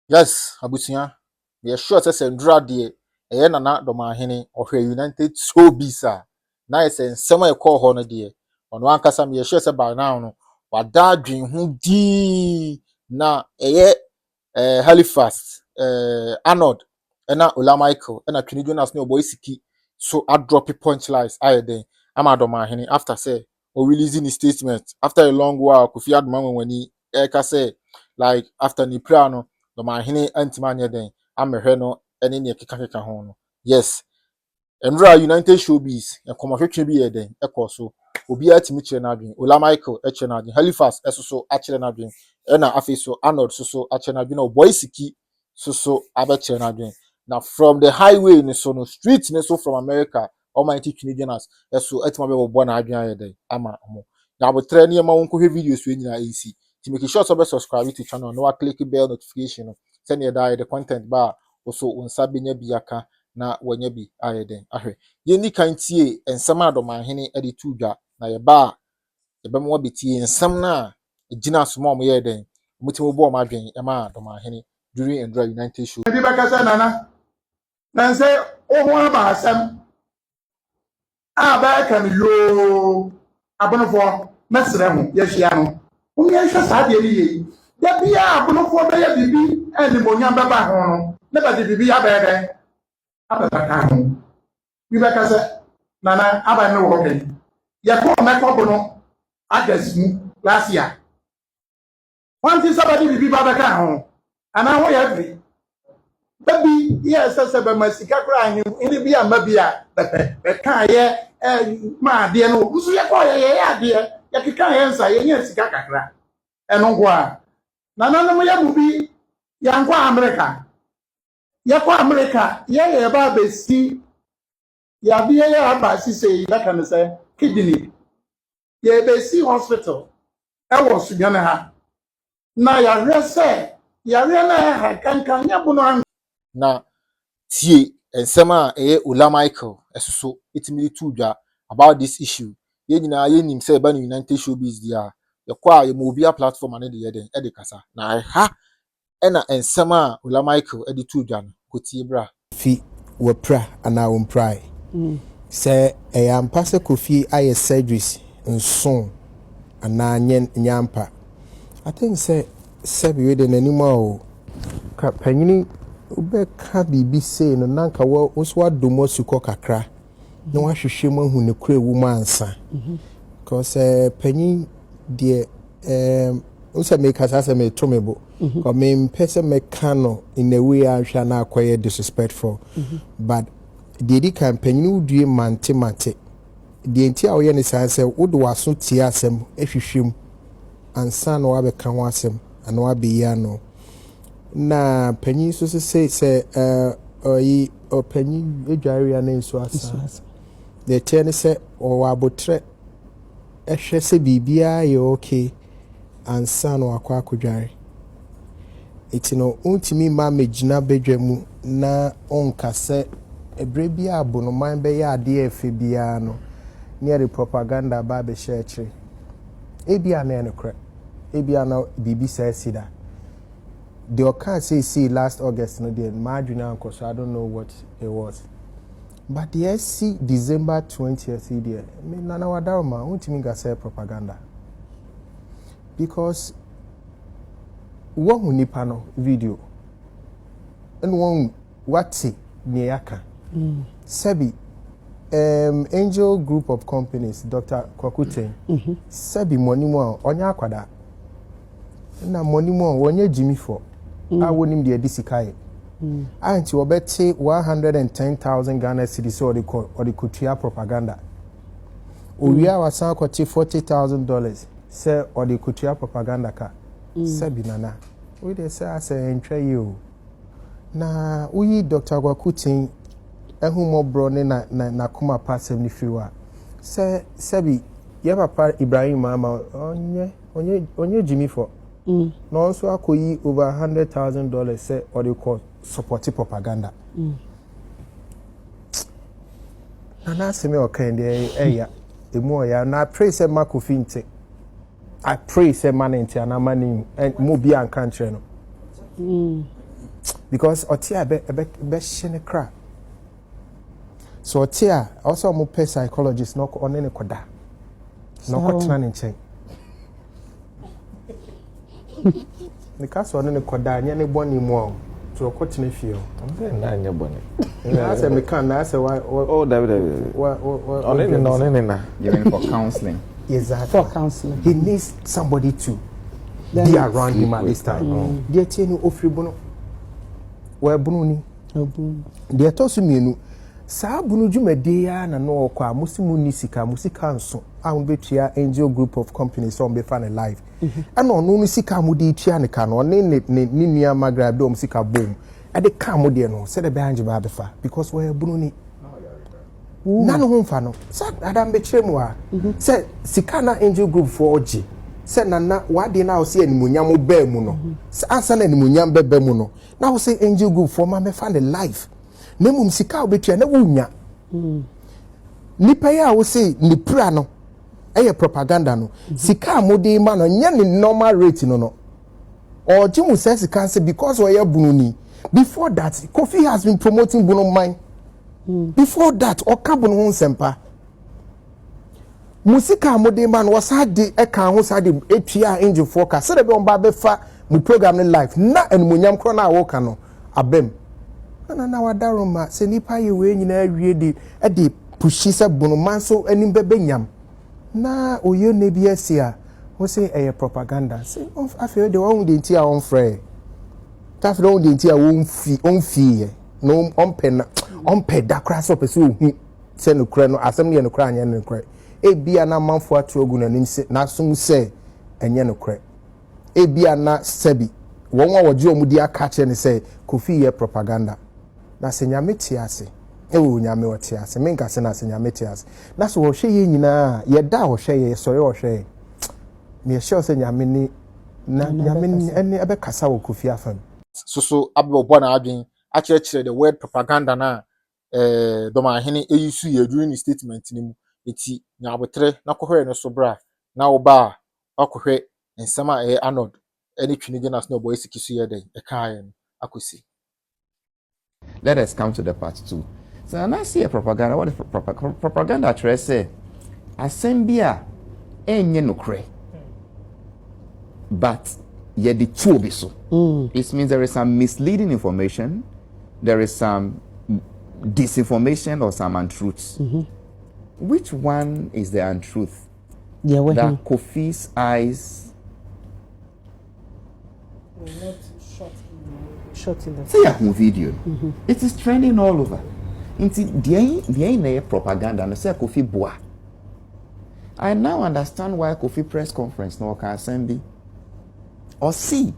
Yes, abusia. We are sure say ndra de eye nana Dormaahene ohwe United Showbiz a na yese nsema e call ho no de ono ankasa me sure say by now no wada adwen ho di na eye Halifax Arnold na Ola Michael na Twini Jonas no boy siki so a drop punchlines aye den ama Dormaahene after say o releasing his statement after a long while Kofi Adoma when he say like after ni pra no Dormaahene antimanya den amehwe no ene ne keka ho no yes Emra United Showbiz e komahwetwe bi ye den e so obi atimi kire na adwen Ola Michael e kire na adwen Halifax so a kire na adwen na afi so Arnold so a kire na adwen no boy siki so abe kire na adwen na from the highway ni so no street ni so from America almighty Canadians so etima be bo na adwen aye den ama mo na abotre ne ma won ko hwe videos we nyina AC to make sure so be subscribe to channel no click bell notification no send you the content ba also unsa benya biaka na wanya bi ayeden ahwe yeni kan tie ensem Dormaahene ede tu dwa na ye ba ye be mo betie ensem na egina so mo ye den mutimo bo ma adwen e ma Dormaahene during Endra United Show bi bakasa nana na say o ho aba asem a ba kan yo abonofo mesre ho ye hia no o ye hwa sa de ye da bia abonofo be ye bibi eni monya baba ho no ne ba de bibi abebe abaka ho bi bakasa nana aba ne wo ke ye ko meko bono agasmu last year one thing somebody bibi babaka ho ana ho ye free baby yes sebe masika kra anyi ini bi ama bi a pepe be kan ye ma de no usu ye ko ye ade ye kika ye nsa ye nya sika kakra eno go a na nanom ye bubi ya nkwa America ye kwa America ye ba besi ya bi ye aba sise ye kan say kidney ye besi hospital e wo sunyane ha na ya rese ya re na ha kankan ya bunu na tie ensem Ola Michael so itimi tu dwa about this issue ye nyina ye nim say ba no United Showbiz dia ye kwa ye mo obi a platform ane de ye den e de kasa na ha ena ensem Ola Michael ede tu dwa no kotie bra fi wapra ana womprai se ampa se Kofi aye surgeries nson ana nyampa I think se bi we de nanima o ka panyini ube ka bibi say no nanka wo so adomo suko kakra na wahwehwe mu hu ne kura wu mu ansa cause panyin de usa make us me tomebo ko me pese me kano in a way ahwa na akoye disrespectful but the campaign udue mante the enti a wo ye ne say wo do waso tie asem ehwehwem ansa na wa be kan wasem ana wa be ya no na panyin so say oyi panyin edware na nso asa the ten say o abotre ehwe se bibia ye okay ansa na wakwa akodware itino untimi ma megina bedwamu na onkase ebre bia abonoman be ya ade efe bia no near the propaganda ba be share ebia na enokre ebia na bibi say that the occur say last August no the marginal cause I don't know what it was but the SC December 20th there me nana wadaroma untimi ga say propaganda because one nipa no video and one what's niaka sebi Angel Group of Companies Dr. Kwakuten sebi money mo onya akwada na money mo wonye Jimmy for awonim de disikaye anti obete 110,000 Ghana cedis or the kutia propaganda owia wasan kwati $40,000 say or the kutia propaganda ka sebi nana we dey say as entry you na uyi Dr. Kwakuten ehumo bro ne na kuma pasem ni fiwa say sebi ye papa Ibrahim mama onye Jimmy for no also akoyi over $100,000 say or they call support propaganda na se me okan de eya emu ya na pray say Kofi nte I pray say man nte na mani mo bi an country no because otia be shene kra. So otia also mo pay psychologist no on ne koda. No ko tena ne nchen. Because on ne koda nya ne boni mu o. So ko tena fie o. Na nya boni. Na say me kan na say why oh David. No. You mean for counseling? Exactly. For counseling. He needs somebody to be around him at this time. Dear Tienu Ofribono. Where Bununi? Dear Tosuminu. Sa bunu dwumadea na no okwa musimu ni sika musika nso a wo betua angel group of companies on be fan live ana ono no sika mu de tua ne ka no ne nua magrab do musika bom e de ka mu de no se de be anje ba be fa because we bunu ni na no ho fa no sa adam be kire mu a se sika na angel group for oji se na wade na wo se animunyam ba mu no ansa na animunyam ba mu no na wo se angel group for ma me fan live nemum sika obetua na wunya nipa ya wo say ni pra no eye propaganda no sika amode ma no nya ni normal rate no or jimu say sika say because we are bununi before that Kofi has been promoting bunu mine before that oka bunu ho sempa musika amode ma no wasade e kan ho sade etua angel forecast say be on ba be fa mu program ni live na enumunyam kro na wo ka no abem na wadaroma se nipa ye we nyina awie di e de pushi se bunu manso anim bebe nyam na oyo ne bi asia wo se eye propaganda se afio de won de ntia on frɛ ta fro de ntia on fi no on pe da kra so pe so hu se no kra no asem ne no kra anya no kra e bia na manfo atrogu na nim se na sum se enye no kra e bia na sabi won wa woje omudi aka che ne se Kofi ye propaganda na senyame tiase ewo nyame wotiase menka se na senyame tiase na so wo hwe ye nyina ye da wo hwe ye sori wo hwe me hwe se nyame ni na nyame ene ebe kasa wo Kofi afam so abebo na adwen a kire the word propaganda na Dormaahene eyisu ye during the statement ni mu eti nyabotre na kohwe no so bra na wo ba akohwe nsema Arnold ene twini genas na boy sikisu ye den e kan no akosi. Let us come to the part 2. So when I see a propaganda, what is propaganda? Try say, asembia enye no kre, but ye the two be so. It means there is some misleading information, there is some disinformation or some untruths. Which one is the untruth? Yeah, that Kofi's eyes. Shot in the See a video. It is trending all over. Into the propaganda no say Kofi boa. I now understand why Kofi press conference no can send or see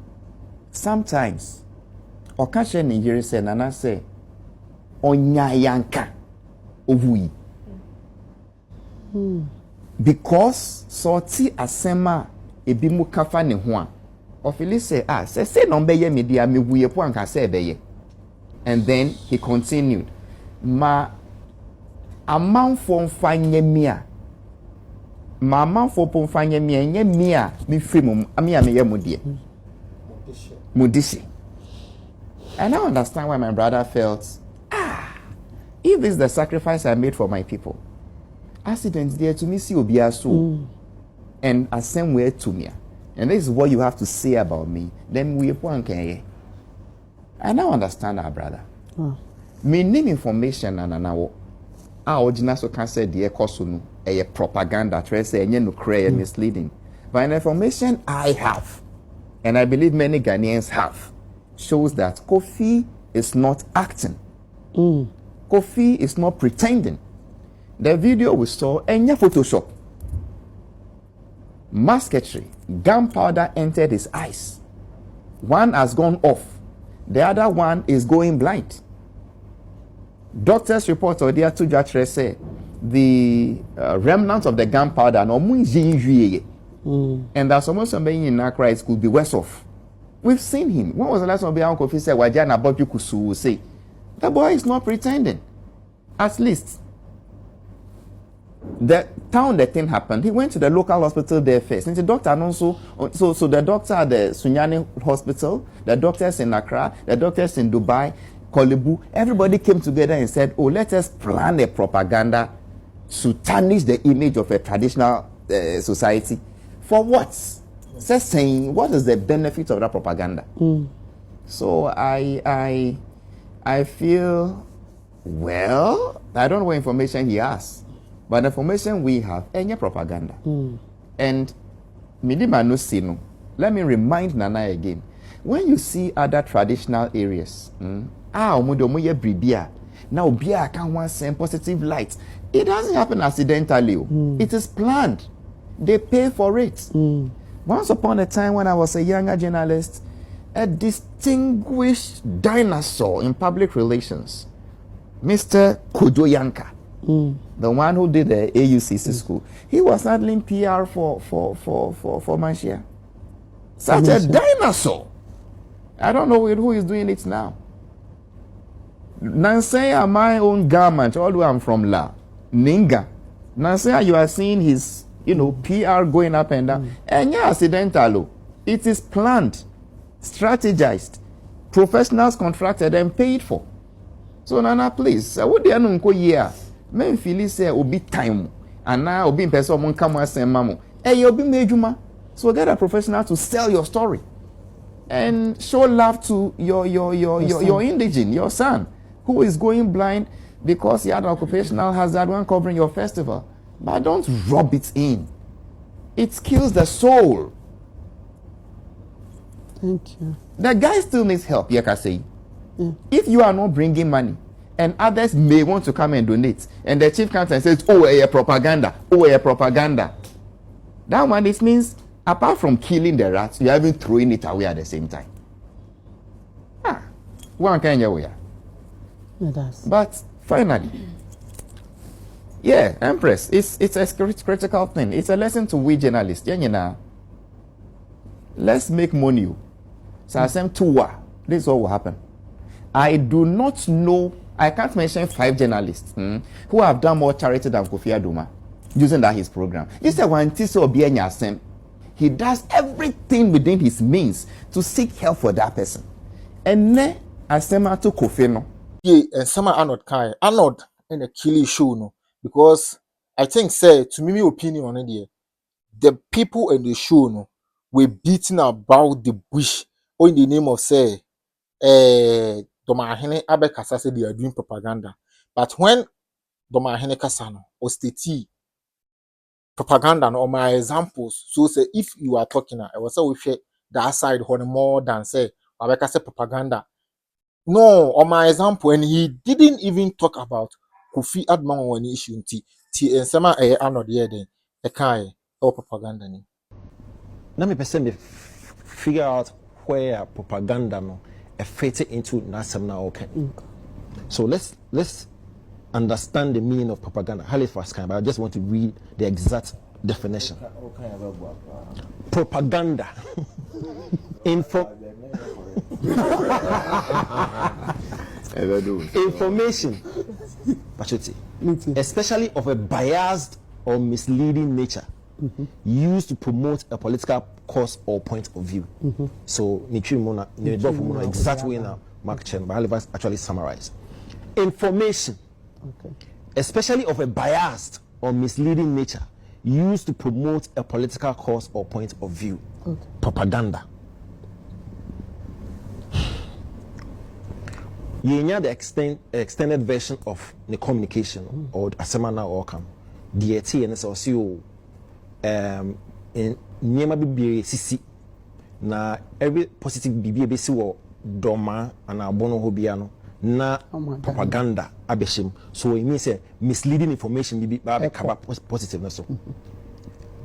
sometimes or catch any here say nana say onyayanka ovui because sorti asema ebi mu kafa ne ho a Ofili say, say no be media me wuye po anka say be. And then he continued. Ma amount for fanye mia. Ma amount for pon fanye mia nye mia mi free amia me ye mudie. Mudishi. And I understand why my brother felt, if this is the sacrifice I made for my people, accident there to me see obia so and a same way to me. And this is what you have to say about me. Then we can. I now understand our brother. Me name information and now our original so can say the ekosunu a propaganda try say no cray misleading. But the information I have, and I believe many Ghanaians have, shows that Kofi is not acting. Kofi is not pretending. The video we saw and Photoshop. Musketry, gunpowder entered his eyes. One has gone off. The other one is going blind. Doctors report or there to judge say the remnants of the gunpowder no and there's almost somebody in Accra could be worse off. We've seen him. When was the last time Uncle Kofi said Wajana Bobi Kusu say the boy is not pretending. At least the town the thing happened, he went to the local hospital there first. And the doctor and also, so the doctor at the Sunyani hospital, the doctors in Accra, the doctors in Dubai, Kolebu, everybody came together and said, oh, let us plan a propaganda to tarnish the image of a traditional society. For what? Just saying, what is the benefit of that propaganda? So I feel, well, I don't know what information he has, but the information we have, any propaganda. And let me remind Nana again, when you see other traditional areas, now Bia can want some positive light. It doesn't happen accidentally. It is planned. They pay for it. Once upon a time when I was a younger journalist, a distinguished dinosaur in public relations, Mr. Kojo Yanka, the one who did the AUCC school, he was handling PR for Manshia. Such a dinosaur. I don't know who is doing it now. Nansaya, my own garment, although I'm from La, Ninga. Nansaya, you are seeing his, PR going up and down. And yeah, accidental. It is planned, strategized, professionals contracted and paid for. So Nana, please, what do you know here? Men feel say obi time, and now obi person mon come and say mamu. Hey, obi mejuma. So get a professional to sell your story, and show love to your indigene, your son, who is going blind because he had an occupational hazard when covering your festival. But don't rub it in. It kills the soul. Thank you. The guy still needs help, Yakasei. If you are not bringing money, and others may want to come and donate, and the chief comes and says, oh, a propaganda, propaganda. That one, it means, apart from killing the rats, you are even throwing it away at the same time. One kind of way. But finally, yeah, Empress, it's a critical thing. It's a lesson to we journalists. Let's make money. So I said, this is what will happen. I do not know, I can't mention 5 journalists who have done more charity than Kofi Adoma using his program. He said, he does everything within his means to seek help for that person. And then Asema to Kofi no. Yeah, and some Arnold in a killing show no, because I think to me opinion on it, the people in the show no were beating about the bush or in the name of Dormaahene Abekasa said they are doing propaganda. But when Dormaahene Kasano or state propaganda or my examples, so say if you are talking, I was say we share that side more than say Abekasa propaganda. No, on my example, and he didn't even talk about Kofi Adoma when issue and some Arnold then a kind or propaganda. Let me person figure out where propaganda no fit into Nasam okay. So let's understand the meaning of propaganda. Halifax but I just want to read the exact definition. Propaganda. Information, especially of a biased or misleading nature, used to promote a political cause or point of view. So, exact way now, Mark Chen, but Halifax actually summarized. Information, especially of a biased or misleading nature, used to promote a political cause or point of view. Propaganda. The extended version of the communication or asemana or come DT and SOCO in Niema Bibi Sisi na every positive Bibi Besi or Doma and Abono Hobiano na propaganda abeshim. So it means misleading information Bibi Babe Kaba positiveness. So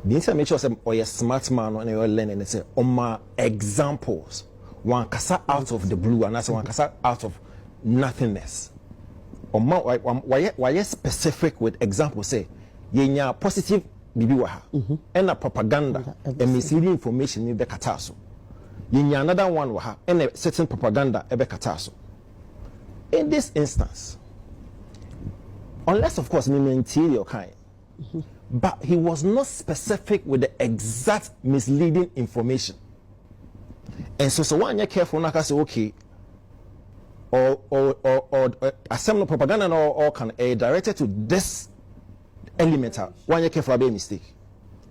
the inside make sure or a smart man or you learn and say my examples one kasa out of the blue and that's one kasa out of nothingness. Or why specific with example say yenya positive bibi waha and a propaganda and misleading information in the kataso. Yenya another one waha and a certain propaganda ebe kataso. In this instance, unless of course me interior kind But he was not specific with the exact misleading information. And so when you're careful, not say okay, or assembly propaganda or can directed to this element. When you're careful, be a mistake.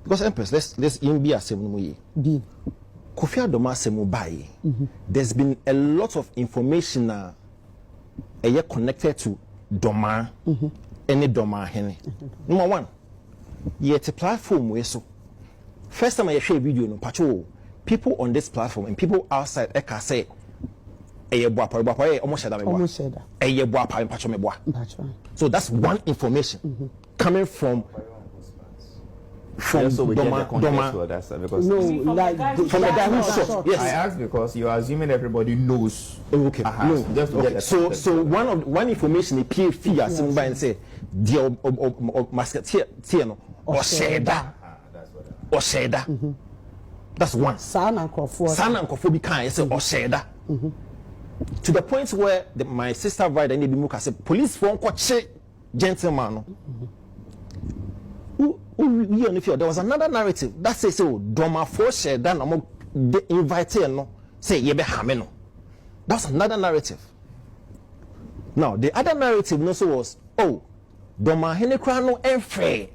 Because Empress, let's be a same B. Kofi Adoma Asamoah-Baidoo. There's been a lot of information connected to Doma, any Dormaahene. Number one, yet a platform where so first time I share a video no patrol people on this platform and people outside Eka say so that's one information coming from So we get the context for that, sir, because No, like from the guy who shot. Yes, I asked because you're assuming everybody knows. okay. No, just to get the So context. one information he peer fear simba and say the masketeer no or sheda or sheda. That's one. Sana Nkofo bi kan say or sheda. To the point where my sister bride and Bimuka said police phone kwache gentleman no. There was another narrative that says so Doma for share that no invite no say yebe hame no. That's another narrative. Now the other narrative no so was Dormaahene kra no enfe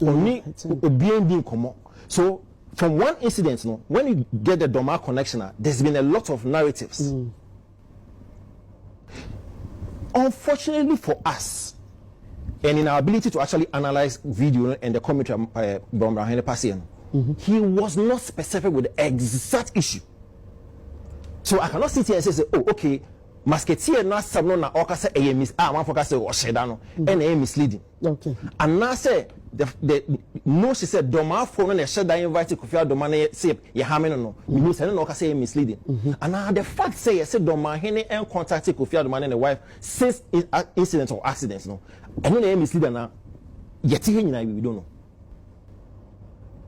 oni obiendin komo. So from one incident no when you get the Doma connection there's been a lot of narratives. Unfortunately for us and in our ability to actually analyze video and the commentary Dormaahene passing, he was not specific with the exact issue. So I cannot sit here and say, okay, masketeer na sabno na oka say one focus say oshedano and misleading. Okay. And now say the no she said Doma phone na sheda invite Kofi Adoma na say ye hame no me say no oka say misleading. And now the fact say Dormaahene and contact Kofi Adoma and the wife since incident or accidents no and no misleading na yet we don't know.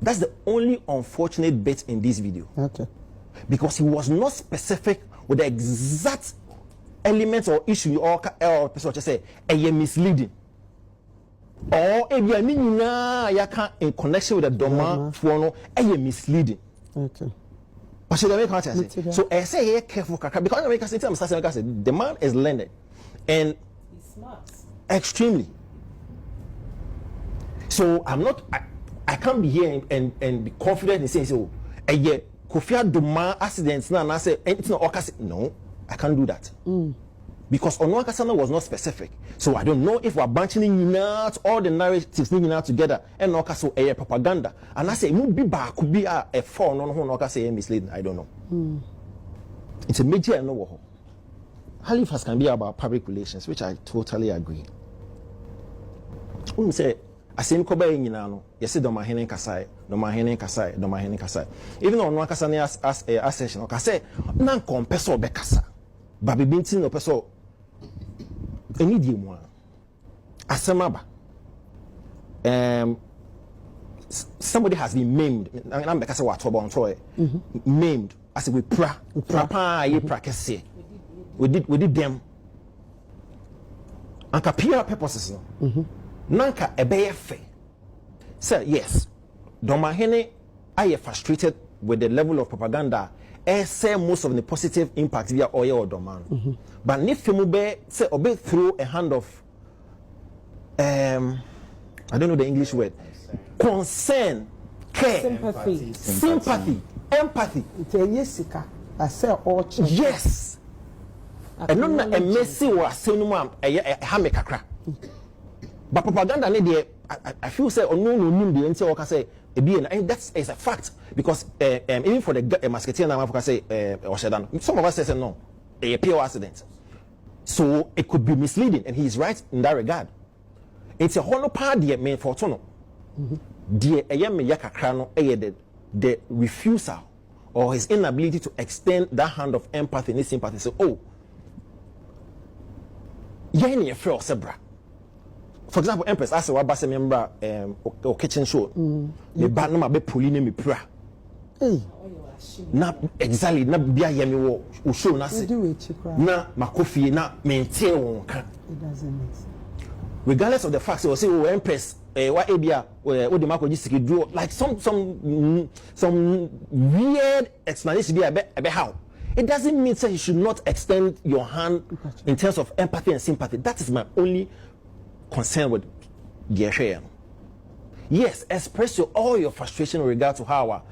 That's the only unfortunate bit in this video. Okay. Because he was not specific with the exact elements or issue or person just say misleading or in connection with the Doma phone misleading. Okay. But so I say here careful because the man is learned and He's smart. extremely. So I can't be here and be confident in saying so Kofi Adoma accidents now and I say anything no, I can't do that. Because Onuakasana was not specific. So I don't know if we're bunching out all the narratives out together and Okaso a propaganda. And I say Mubiba could be a phone on Okasa misleading. I don't know. It's a major and no. Halifax can be about public relations, which I totally agree. Say asem ko baye nyina no yesi Dormaahene kasai even on one kasane as a session ka say na nkompeso be kasa ba bibinti no peso eni die mu asemaba somebody has been maimed na be kasa what about maimed as we pra ye prakese we did them anka PR purposes no Nanka ebeyefe. Sir, yes. Dormaahene are frustrated with the level of propaganda. Say most of the positive impact via oil or Dorman. But if you say obey through a hand of I don't know the English word. Concern, care, sympathy, empathy. Yes. And not a messy or cinema a hammer. But propaganda, I feel say no the answer or say and that's a fact because even for the masketeer now I say some of us say no a pure accident, so it could be misleading and he is right in that regard. It's a whole part the main fortune the refusal or his inability to extend that hand of empathy and sympathy. So yeah, feel sebra. For example, Empress, I say what base member or kitchen show. Me ba no ma be puli ne me pra. Na exactly na bia ye me wo show na se. Na makofie na maintain won ka. It doesn't make sense. regardless of the fact say oh empress what abia what the mark do like some weird explanation be about how it doesn't mean that you should not extend your hand in terms of empathy and sympathy. That is my only concern with the yes, express all your frustration in regard to how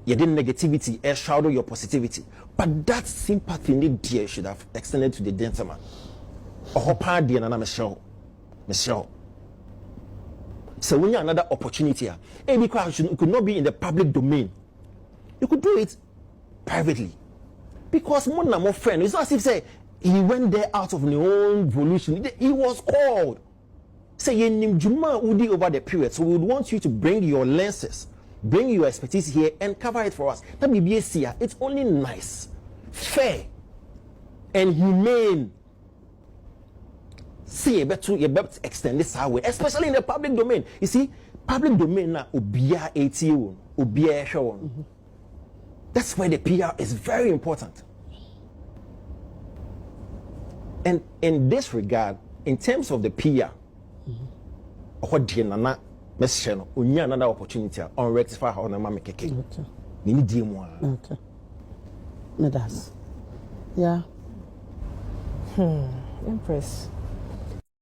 you did negativity and shadow your positivity, but that sympathy need dear should have extended to the gentleman or party and Michelle. So when you have another opportunity here, because you could not be in the public domain, you could do it privately. Because more friend, it's not as if say he went there out of his own volition. He was called. Say Juma Udi over the period. So we would want you to bring your lenses, bring your expertise here and cover it for us. That be BSC. It's only nice, fair, and humane. See, you better extend this our way, especially in the public domain. You see, public domain now ubia ATO, ubia show. That's where the PR is very important. And in this regard, in terms of the PR, what do you know? Another opportunity on rectify how na make cake. Okay. We need more. Okay. Me das. Yeah. Impress.